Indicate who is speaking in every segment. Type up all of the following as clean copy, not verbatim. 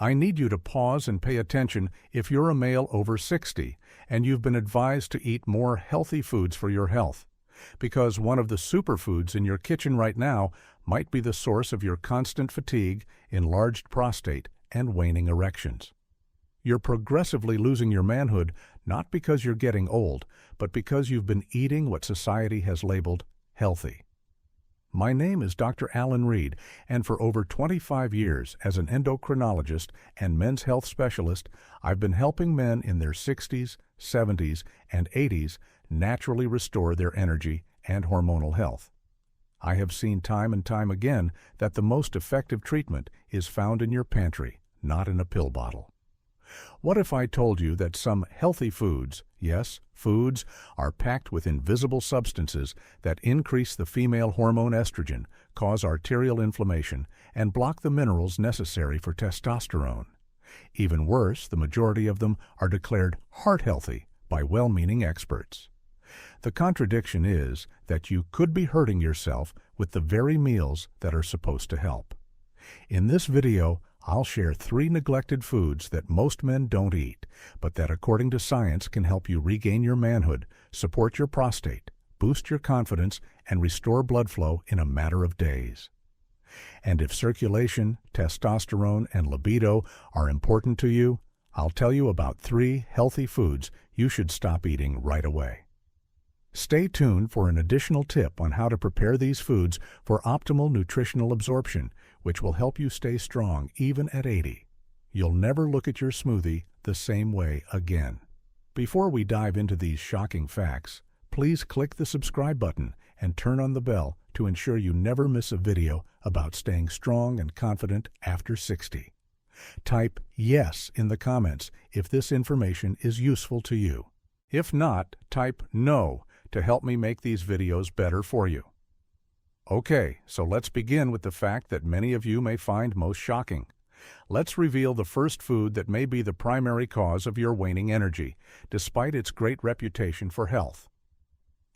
Speaker 1: I need you to pause and pay attention if you're a male over 60 and you've been advised to eat more healthy foods for your health, because one of the superfoods in your kitchen right now might be the source of your constant fatigue, enlarged prostate, and waning erections. You're progressively losing your manhood not because you're getting old, but because you've been eating what society has labeled healthy. My name is Dr. Alan Reed, and for over 25 years as an endocrinologist and men's health specialist, I've been helping men in their 60s, 70s, and 80s naturally restore their energy and hormonal health. I have seen time and time again that the most effective treatment is found in your pantry, not in a pill bottle. What if I told you that some healthy foods, yes, foods, are packed with invisible substances that increase the female hormone estrogen, cause arterial inflammation, and block the minerals necessary for testosterone? Even worse, the majority of them are declared heart-healthy by well-meaning experts. The contradiction is that you could be hurting yourself with the very meals that are supposed to help. In this video, I'll share 3 neglected foods that most men don't eat, but that according to science can help you regain your manhood, support your prostate, boost your confidence, and restore blood flow in a matter of days. And if circulation, testosterone, and libido are important to you, I'll tell you about 3 healthy foods you should stop eating right away. Stay tuned for an additional tip on how to prepare these foods for optimal nutritional absorption, which will help you stay strong even at 80. You'll never look at your smoothie the same way again. Before we dive into these shocking facts, please click the subscribe button and turn on the bell to ensure you never miss a video about staying strong and confident after 60. Type yes in the comments if this information is useful to you. If not, type no to help me make these videos better for you. Okay, so let's begin with the fact that many of you may find most shocking. Let's reveal the first food that may be the primary cause of your waning energy, despite its great reputation for health.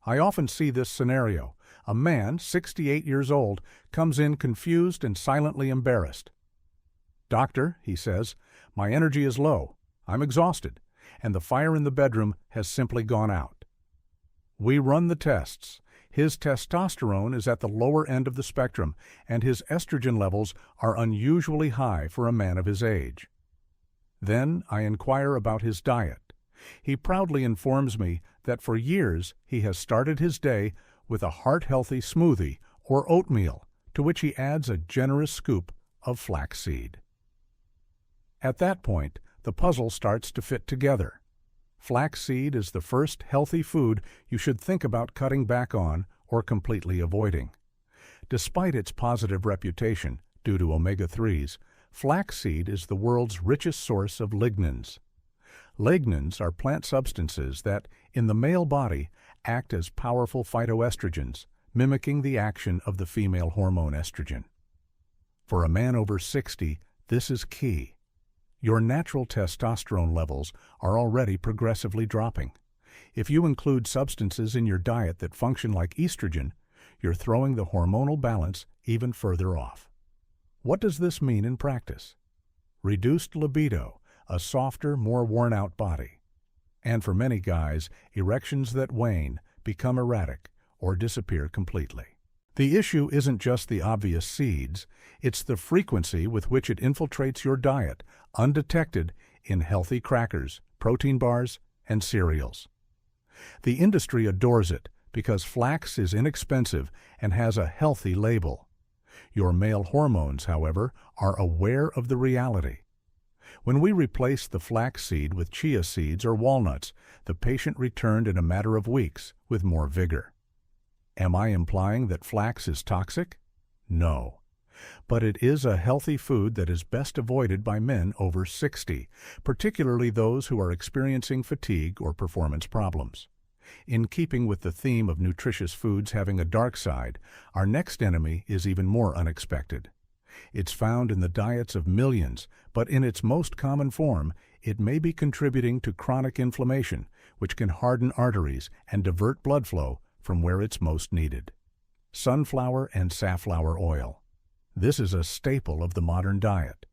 Speaker 1: I often see this scenario. A man, 68 years old, comes in confused and silently embarrassed. "Doctor," he says, "my energy is low, I'm exhausted, and the fire in the bedroom has simply gone out." We run the tests. His testosterone is at the lower end of the spectrum, and his estrogen levels are unusually high for a man of his age. Then I inquire about his diet. He proudly informs me that for years he has started his day with a heart-healthy smoothie or oatmeal, to which he adds a generous scoop of flaxseed. At that point, the puzzle starts to fit together. Flaxseed is the first healthy food you should think about cutting back on or completely avoiding. Despite its positive reputation due to omega-3s, flaxseed is the world's richest source of lignans. Lignans are plant substances that, in the male body, act as powerful phytoestrogens, mimicking the action of the female hormone estrogen. For a man over 60, this is key. Your natural testosterone levels are already progressively dropping. If you include substances in your diet that function like estrogen, you're throwing the hormonal balance even further off. What does this mean in practice? Reduced libido, a softer, more worn-out body. And for many guys, erections that wane, become erratic, or disappear completely. The issue isn't just the obvious seeds, it's the frequency with which it infiltrates your diet, undetected, in healthy crackers, protein bars, and cereals. The industry adores it because flax is inexpensive and has a healthy label. Your male hormones, however, are aware of the reality. When we replaced the flax seed with chia seeds or walnuts, the patient returned in a matter of weeks with more vigor. Am I implying that flax is toxic? No. But it is a healthy food that is best avoided by men over 60, particularly those who are experiencing fatigue or performance problems. In keeping with the theme of nutritious foods having a dark side, our next enemy is even more unexpected. It's found in the diets of millions, but in its most common form, it may be contributing to chronic inflammation, which can harden arteries and divert blood flow from where it's most needed. Sunflower and safflower oil. This is a staple of the modern diet.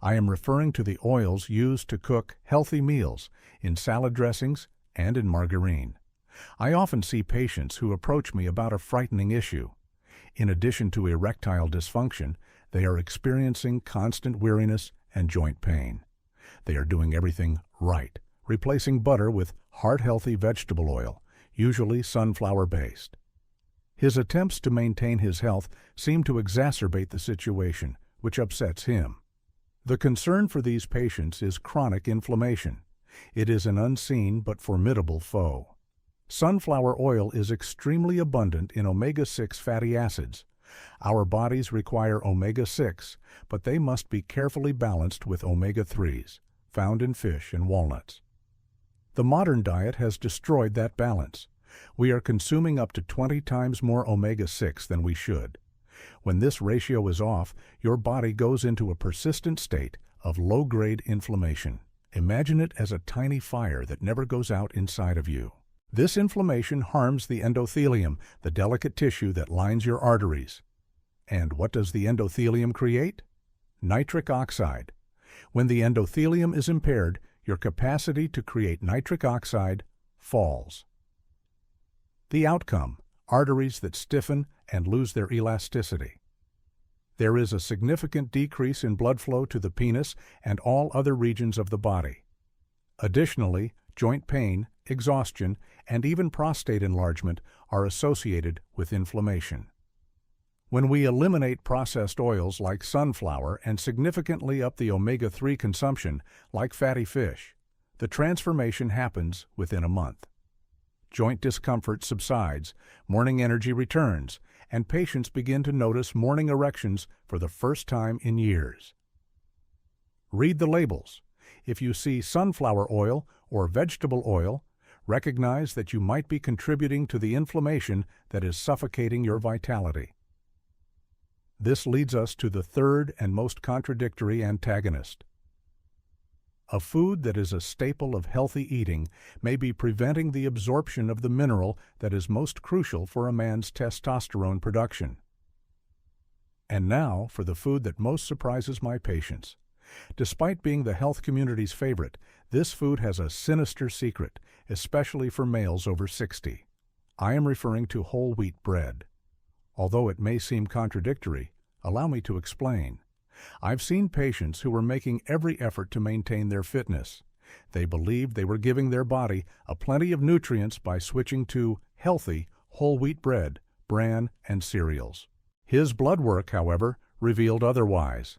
Speaker 1: I am referring to the oils used to cook healthy meals, in salad dressings, and in margarine. I often see patients who approach me about a frightening issue. In addition to erectile dysfunction, they are experiencing constant weariness and joint pain. They are doing everything right, replacing butter with heart-healthy vegetable oil, usually sunflower-based. His attempts to maintain his health seem to exacerbate the situation, which upsets him. The concern for these patients is chronic inflammation. It is an unseen but formidable foe. Sunflower oil is extremely abundant in omega-6 fatty acids. Our bodies require omega-6, but they must be carefully balanced with omega-3s, found in fish and walnuts. The modern diet has destroyed that balance. We are consuming up to 20 times more omega-6 than we should. When this ratio is off, your body goes into a persistent state of low-grade inflammation. Imagine it as a tiny fire that never goes out inside of you. This inflammation harms the endothelium, the delicate tissue that lines your arteries. And what does the endothelium create? Nitric oxide. When the endothelium is impaired, your capacity to create nitric oxide falls. The outcome: arteries that stiffen and lose their elasticity. There is a significant decrease in blood flow to the penis and all other regions of the body. Additionally, joint pain, exhaustion, and even prostate enlargement are associated with inflammation. When we eliminate processed oils like sunflower and significantly up the omega-3 consumption, like fatty fish, the transformation happens within a month. Joint discomfort subsides, morning energy returns, and patients begin to notice morning erections for the first time in years. Read the labels. If you see sunflower oil or vegetable oil, recognize that you might be contributing to the inflammation that is suffocating your vitality. This leads us to the third and most contradictory antagonist. A food that is a staple of healthy eating may be preventing the absorption of the mineral that is most crucial for a man's testosterone production. And now for the food that most surprises my patients. Despite being the health community's favorite, this food has a sinister secret, especially for males over 60. I am referring to whole wheat bread. Although it may seem contradictory, allow me to explain. I've seen patients who were making every effort to maintain their fitness. They believed they were giving their body a plenty of nutrients by switching to healthy whole wheat bread, bran, and cereals. His blood work, however, revealed otherwise.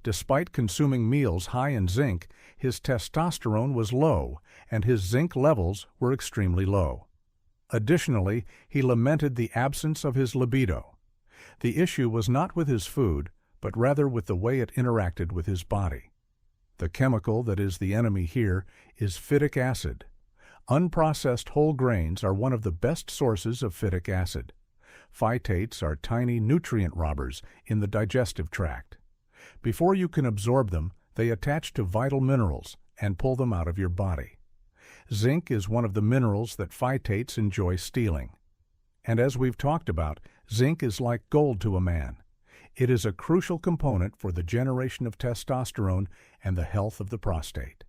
Speaker 1: Despite consuming meals high in zinc, his testosterone was low and his zinc levels were extremely low. Additionally, he lamented the absence of his libido. The issue was not with his food, but rather with the way it interacted with his body. The chemical that is the enemy here is phytic acid. Unprocessed whole grains are one of the best sources of phytic acid. Phytates are tiny nutrient robbers in the digestive tract. Before you can absorb them, they attach to vital minerals and pull them out of your body. Zinc is one of the minerals that phytates enjoy stealing. And as we've talked about, zinc is like gold to a man. It is a crucial component for the generation of testosterone and the health of the prostate.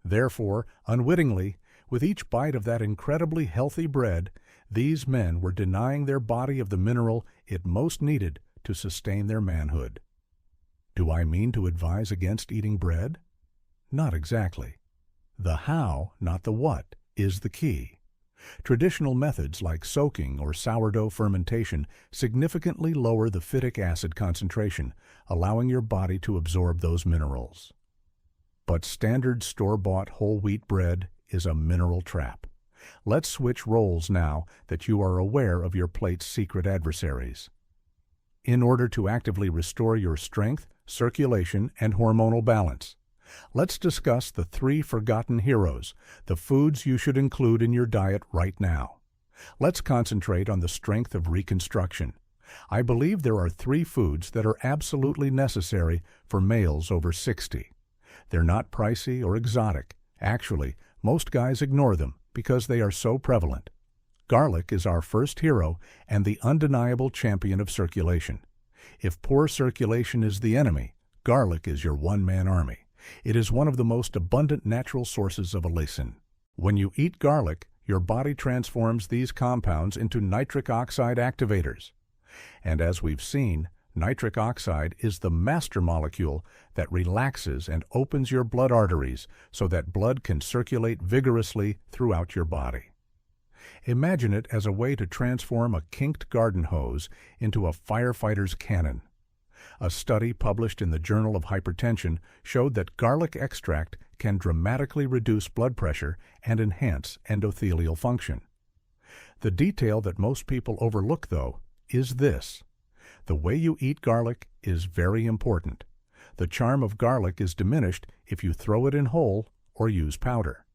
Speaker 1: Therefore, unwittingly, with each bite of that incredibly healthy bread, these men were denying their body of the mineral it most needed to sustain their manhood. Do I mean to advise against eating bread? Not exactly. The how, not the what, is the key. Traditional methods like soaking or sourdough fermentation significantly lower the phytic acid concentration, allowing your body to absorb those minerals. But standard store-bought whole wheat bread is a mineral trap. Let's switch roles now that you are aware of your plate's secret adversaries. In order to actively restore your strength, circulation, and hormonal balance, let's discuss the 3 forgotten heroes, the foods you should include in your diet right now. Let's concentrate on the strength of reconstruction. I believe there are 3 foods that are absolutely necessary for males over 60. They're not pricey or exotic. Actually, most guys ignore them because they are so prevalent. Garlic is our first hero and the undeniable champion of circulation. If poor circulation is the enemy, Garlic is your one-man army. It is one of the most abundant natural sources of allicin. When you eat garlic, your body transforms these compounds into nitric oxide activators. And as we've seen, nitric oxide is the master molecule that relaxes and opens your blood arteries so that blood can circulate vigorously throughout your body. Imagine it as a way to transform a kinked garden hose into a firefighter's cannon. A study published in the Journal of Hypertension showed that garlic extract can dramatically reduce blood pressure and enhance endothelial function. The detail that most people overlook, though, is this. The way you eat garlic is very important. The charm of garlic is diminished if you throw it in whole or use powder.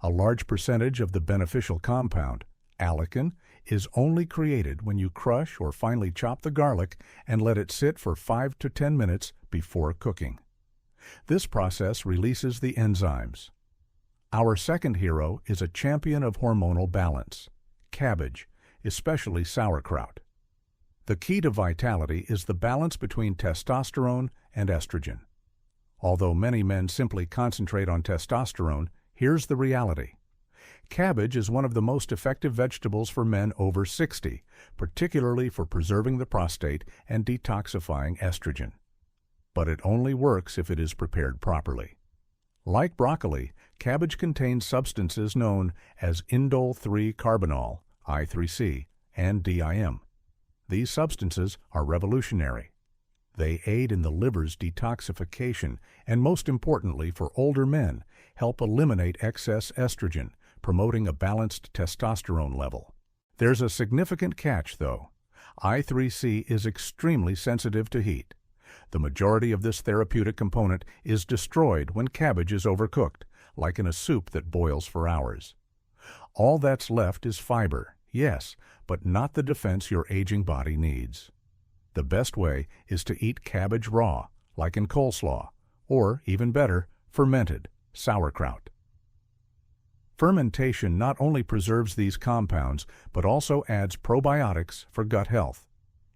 Speaker 1: A large percentage of the beneficial compound, allicin, is only created when you crush or finely chop the garlic and let it sit for 5 to 10 minutes before cooking. This process releases the enzymes. Our second hero is a champion of hormonal balance, cabbage, especially sauerkraut. The key to vitality is the balance between testosterone and estrogen. Although many men simply concentrate on testosterone, here's the reality. Cabbage is one of the most effective vegetables for men over 60, particularly for preserving the prostate and detoxifying estrogen. But it only works if it is prepared properly. Like broccoli, cabbage contains substances known as indole-3-carbinol, I3C, and DIM. These substances are revolutionary. They aid in the liver's detoxification and, most importantly for older men, help eliminate excess estrogen, promoting a balanced testosterone level. There's a significant catch, though. I3C is extremely sensitive to heat. The majority of this therapeutic component is destroyed when cabbage is overcooked, like in a soup that boils for hours. All that's left is fiber, yes, but not the defense your aging body needs. The best way is to eat cabbage raw, like in coleslaw, or, even better, fermented, sauerkraut. Fermentation not only preserves these compounds, but also adds probiotics for gut health.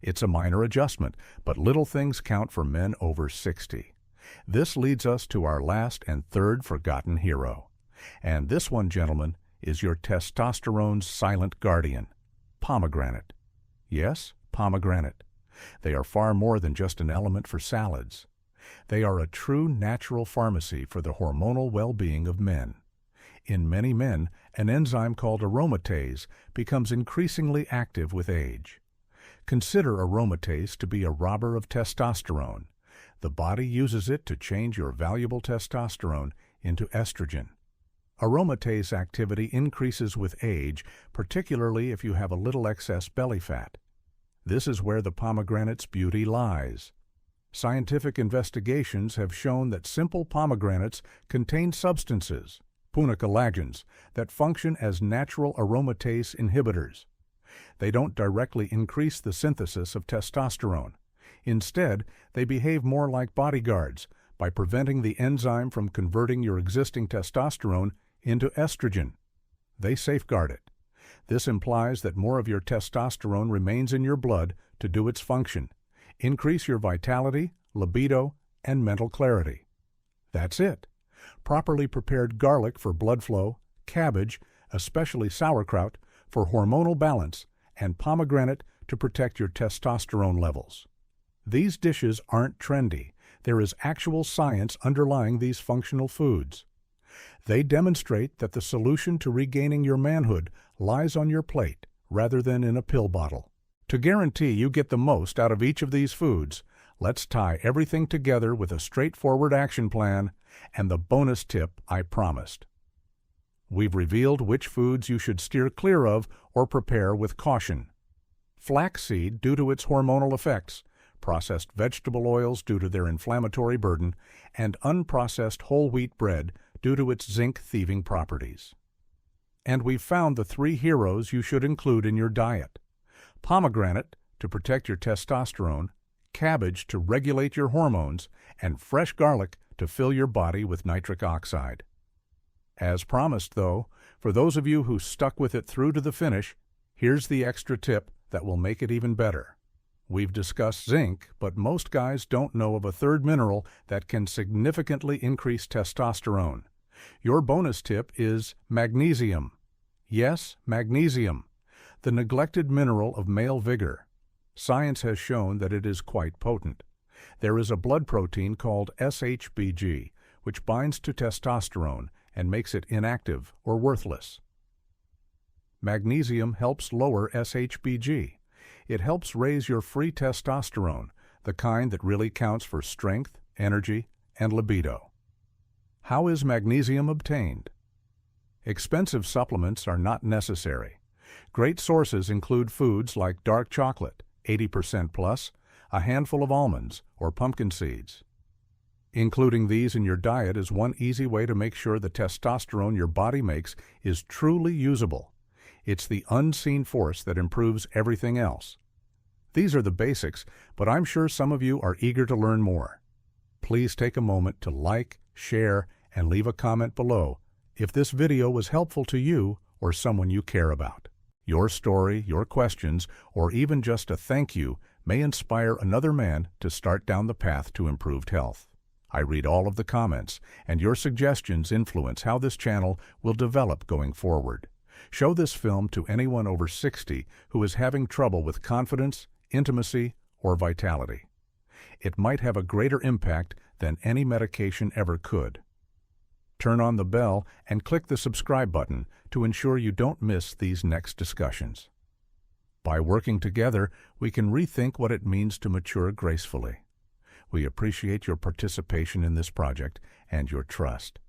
Speaker 1: It's a minor adjustment, but little things count for men over 60. This leads us to our last and third forgotten hero. And this one, gentlemen, is your testosterone's silent guardian, pomegranate. Yes, pomegranate. They are far more than just an element for salads. They are a true natural pharmacy for the hormonal well-being of men. In many men, an enzyme called aromatase becomes increasingly active with age. Consider aromatase to be a robber of testosterone. The body uses it to change your valuable testosterone into estrogen. Aromatase activity increases with age, particularly if you have a little excess belly fat. This is where the pomegranate's beauty lies. Scientific investigations have shown that simple pomegranates contain substances, punicalagins, that function as natural aromatase inhibitors. They don't directly increase the synthesis of testosterone. Instead, they behave more like bodyguards by preventing the enzyme from converting your existing testosterone into estrogen. They safeguard it. This implies that more of your testosterone remains in your blood to do its function, increase your vitality, libido, and mental clarity. That's it. Properly prepared garlic for blood flow, cabbage, especially sauerkraut, for hormonal balance, and pomegranate to protect your testosterone levels. These dishes aren't trendy. There is actual science underlying these functional foods. They demonstrate that the solution to regaining your manhood lies on your plate rather than in a pill bottle. To guarantee you get the most out of each of these foods, let's tie everything together with a straightforward action plan and the bonus tip I promised. We've revealed which foods you should steer clear of or prepare with caution. Flaxseed due to its hormonal effects, processed vegetable oils due to their inflammatory burden, and unprocessed whole wheat bread due to its zinc-thieving properties. And we've found the 3 heroes you should include in your diet. Pomegranate to protect your testosterone, cabbage to regulate your hormones, and fresh garlic to fill your body with nitric oxide. As promised, though, for those of you who stuck with it through to the finish, here's the extra tip that will make it even better. We've discussed zinc, but most guys don't know of a third mineral that can significantly increase testosterone. Your bonus tip is magnesium. Yes, magnesium, the neglected mineral of male vigor. Science has shown that it is quite potent. There is a blood protein called SHBG, which binds to testosterone and makes it inactive or worthless. Magnesium helps lower SHBG. It helps raise your free testosterone, the kind that really counts for strength, energy, and libido. How is magnesium obtained? Expensive supplements are not necessary. Great sources include foods like dark chocolate, 80% plus, a handful of almonds, or pumpkin seeds. Including these in your diet is one easy way to make sure the testosterone your body makes is truly usable. It's the unseen force that improves everything else. These are the basics, but I'm sure some of you are eager to learn more. Please take a moment to like, share, and leave a comment below if this video was helpful to you or someone you care about. Your story, your questions, or even just a thank you may inspire another man to start down the path to improved health. I read all of the comments, and your suggestions influence how this channel will develop going forward. Show this film to anyone over 60 who is having trouble with confidence, intimacy, or vitality. It might have a greater impact than any medication ever could. Turn on the bell and click the subscribe button to ensure you don't miss these next discussions. By working together, we can rethink what it means to mature gracefully. We appreciate your participation in this project and your trust.